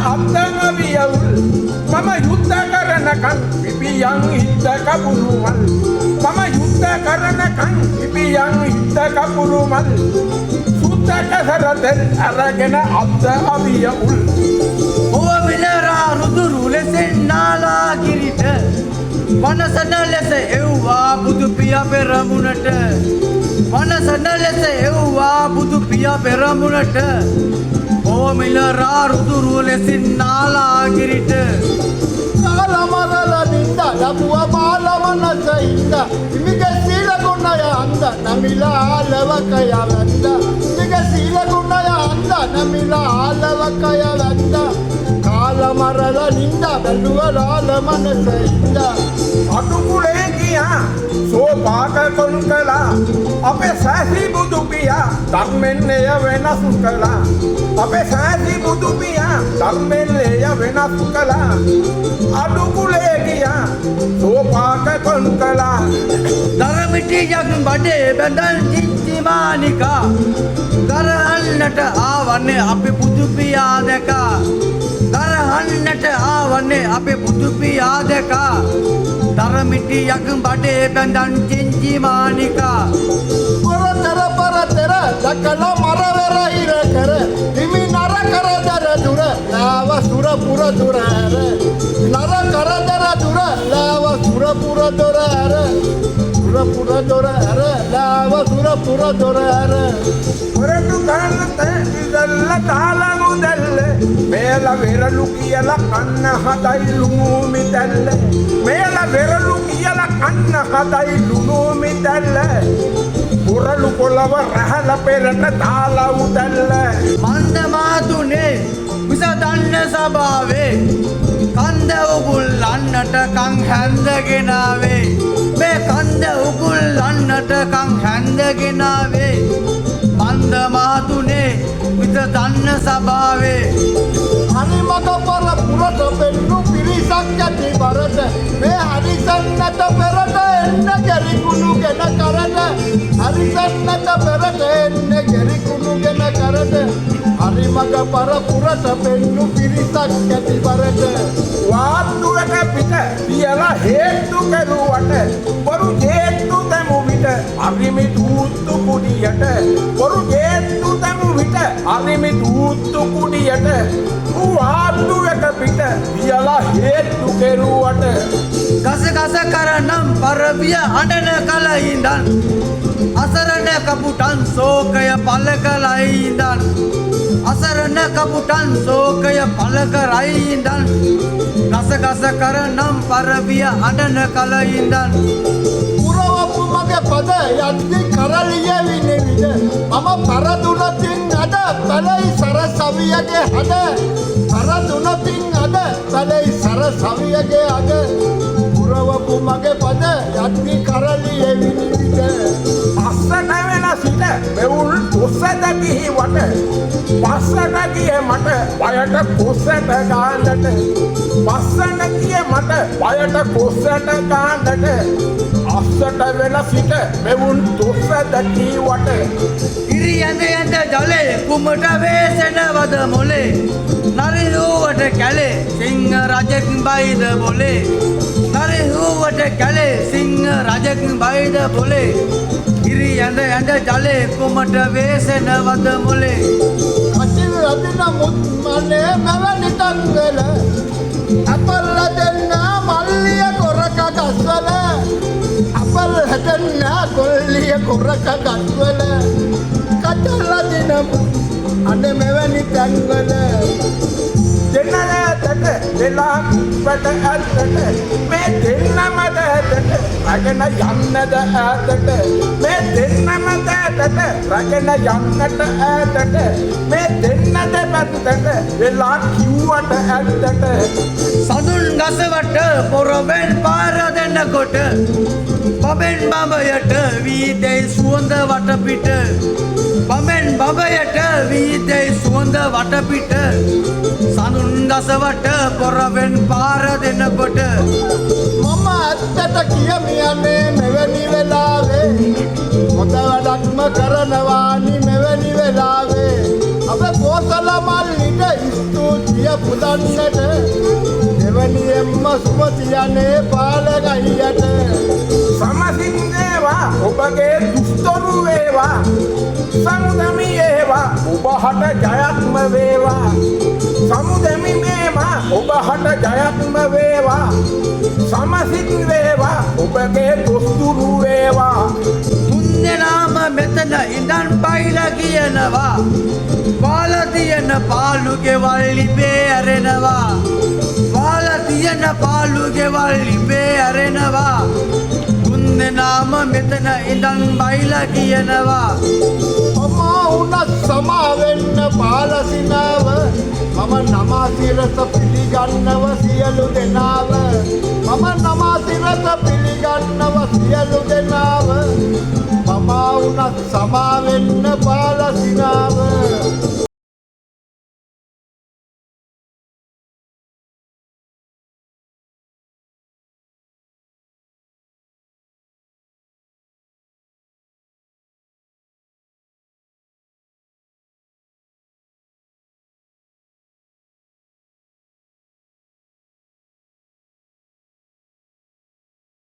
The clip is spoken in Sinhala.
අත්තවියවුල් මම යුද්ධ කරනකන් පිපියන් හිට කපුරුමල් මම යුද්ධ කරනකන් පිපියන් හිට කපුරුමල් සුද්ධ කසරතෙල් අරගෙන අත්තවියවුල් ඔව මිලරා රුදුරු ලෙසෙන් නාලා කිරිට වනසන ලෙස එව්වා බුදු පියා පෙරමුණට වනසන ලෙස එව්වා බුදු පියා පෙරමුණට ඔව මිලරා රුදුරු ලෙසින් නාලා කිරිට ಕಾಲಮರಲ ನಿಂದ ಲಬುವ ಬಾಲವನಸೈಂದ ನಿಮಗೆ ಶೀಲಗುಣಯ ಅಂದ ನಮಿಲ ಆಲವ ಕಯವಂದ ನಿಮಗೆ ಶೀಲಗುಣಯ ಅಂದ ನಮಿಲ ಆಲವ ಕಯವಂದ ಕಾಲಮರಲ ನಿಂದ ಬೆಲ್ಲುವ ಲಾಲ ಮನಸೈಂದ අටුකුලේ ගියා සෝපාක කොන් කළා අපේ සෑසි බුදු පියා ධර්මෙන් එය වෙනස් කළා අපේ සෑසි බුදු පියා ධර්මෙන් එය වෙනස් කළා අටුකුලේ ගියා සෝපාක කොන් කළා දරමිටියක් බඩේ බැඳන් චින්තිමානිකා දරහන්නට ආවන්නේ අපි බුදු පියා දැකා දරහන්නට ආවන්නේ අපි බුදු පියා දැකා දරමිටියක් බඩේ බැඳන් චින්තිමානිකා ಪರತರ ಲಕ್ಕಲ ಮರವೆರ ಇರಕರ ನಿಮಿ ನರ ಕರದರ ದುರ ಲಾವ ಸುರಪುರ ದುರರ ನರ ಕರದರ ದುರ ಲಾವ ಸುರಪುರ ದೊರರ ಸುರಪುರ ದೊರರ ಲಾವ ಸುರಪುರ ದೊರರ ಹೊರಟು ಕಾಣುತ್ತೆ ಇದೆಲ್ಲ ಕಾಲ ಮುದಲ್ಲೆ ಮೇಲ ಬೆರಳು ಕಿಯಲ ಕಣ್ಣ ಹದೈಲು ಮೂಮಿದಲ್ಲೆ ಮೇಲ ಬೆರಳು ಕಿಯಲ ಕಣ್ಣ ಹದೈಲು ಮೂಮಿದಲ್ಲೆ පුරලු කොළව රැහල පෙරට දාලා උදැල්ල මන්ද මාතුනේ විස දන්න සභාවේ කන්ද උගුල්ලන්නට කං හැන්දගෙනාවේ මේ කන්ද උගුල්ලන්නට කං හැන්දගෙනාවේ මන්ද මාතුනේ විස දන්න සභාවේ හරිමක පර පුරට පෙන්නු පිරිසක් ඇති බරට මේ හරිසන්නට පෙරට එන්න ගැරිකුණු ගෙන කරට හරිසන්නට පෙරට එන්න ගැරිකුණු ගෙන කරට හරිමක පර පුරට පෙන්නු පිරිසක් ඇති බරට වාත්තුවට පිට පියලා හේතු කරුවට පොරු හේතු තැමු විට අරිමි දූත්තු කුඩියට පොරු හේතු තැමු විට අරිමි දූත්තු කුඩියට වාත්තුවට පිට පියලා හේතු කෙරුවට ගස ගස කරනම් පරවිය අඬන කල ඉඳන් අසරණ කපුටන් සෝකය පල කලයි ඉඳන් අසරණ කපුටන් සෝකය පල කරයි ඉඳන් ගස ගස කරනම් පරවිය අඬන කල ඉඳන් පුරවපු මගේ පද යද්දි කරලිය විනෙවිද මම පරදුනතින් අද බැලයි සරසවියගේ හද පරදුනතින් අද බැලයි සරසවියගේ අද පුරවපු මගේ පද යද්දි කරලිය විනෙවිද පස්සට වෙන සිට මෙවුල් කොස්සට ගිහිවට පස්සට ගිය මට පයට කොස්සට ගාන්නට පස්සට ගිය මට පයට කොස්සට ගාන්නට අස්සට වෙන සිට මෙවුල් කොස්සට ගිහිවට ඉරි ඇඳ ඇඳ ජලේ කුමට වේසෙනවද මොලේ නරිහුවට කැලේ සිංහ රජෙක් බයිද බොලේ නරිහුවට කැලේ සිංහ රජෙක් බයිද බොලේ ඉරි ඇඳ ඇඳ ජලේ කුමට වේසෙනවද මොලේ අසිල් රදින මුත් මනේ මෙවැනි තන්වල අපල් දෙන්න මල්ලිය කොරක ගස්වල අපල් හදන්න කොල්ලිය කොරක ගස්වල කටල දින අනේ මෙවැනි තන්වල දෙන්නලට දෙලා කුප්පට ඇත්තට මේ දෙන්නම දැතට රැගෙන යන්නද ඈතට මේ දෙන්නම දැතට රැගෙන යන්නට ඈතට මේ දෙන්නද පැත්තට වෙලා කිව්වට ඇත්තට සඳුන් ගසවට පොරවෙන් පාර දෙන්නකොට බබෙන් බබයට වීදෙයි සුවඳ වටපිට බබෙන් බබයට වීදෙයි සුවඳ වටපිට සඳුන් ගසවට පොරවෙන් පාර දෙන්නකොට මම ඇත්තට කියමියන්නේ මෙවැනි වෙලාවේ හොඳ වැඩක්ම කරනවානි මෙවැනි වෙලාවේ අප කෝසල මල්ලිට ස්තුතිය පුදන්න සුමතියනේ පාලගයියට සමසින් වේවා ඔබගේ දුෂ්ටරු වේවා සමුදමි වේවා ඔබහට ජයත්ම වේවා සමුදමි වේවා ඔබහට ජයත්ම වේවා සමසින් වේවා ඔබගේ දුෂ්ටරු වේවා මුන්දනාම මෙතන ඉඳන් බයිලා කියනවා පාල තියෙන පාලු ගෙවල් ලිපේ ඇරෙනවා පාල තියෙන පාලු ගෙවල් ලිපේ ඇරෙනවා මුන්දනාම මෙතන ඉඳන් බයිලා කියනවා අමා උනත් සමාවෙන්න පාලසිනාව මම නමාසිරස පිළිගන්නව සියලු දෙනාව මම නමාසිරස පිළිගන්නව සියලු දෙනාව මම උනත් සමාවෙන්න පාලසිනාව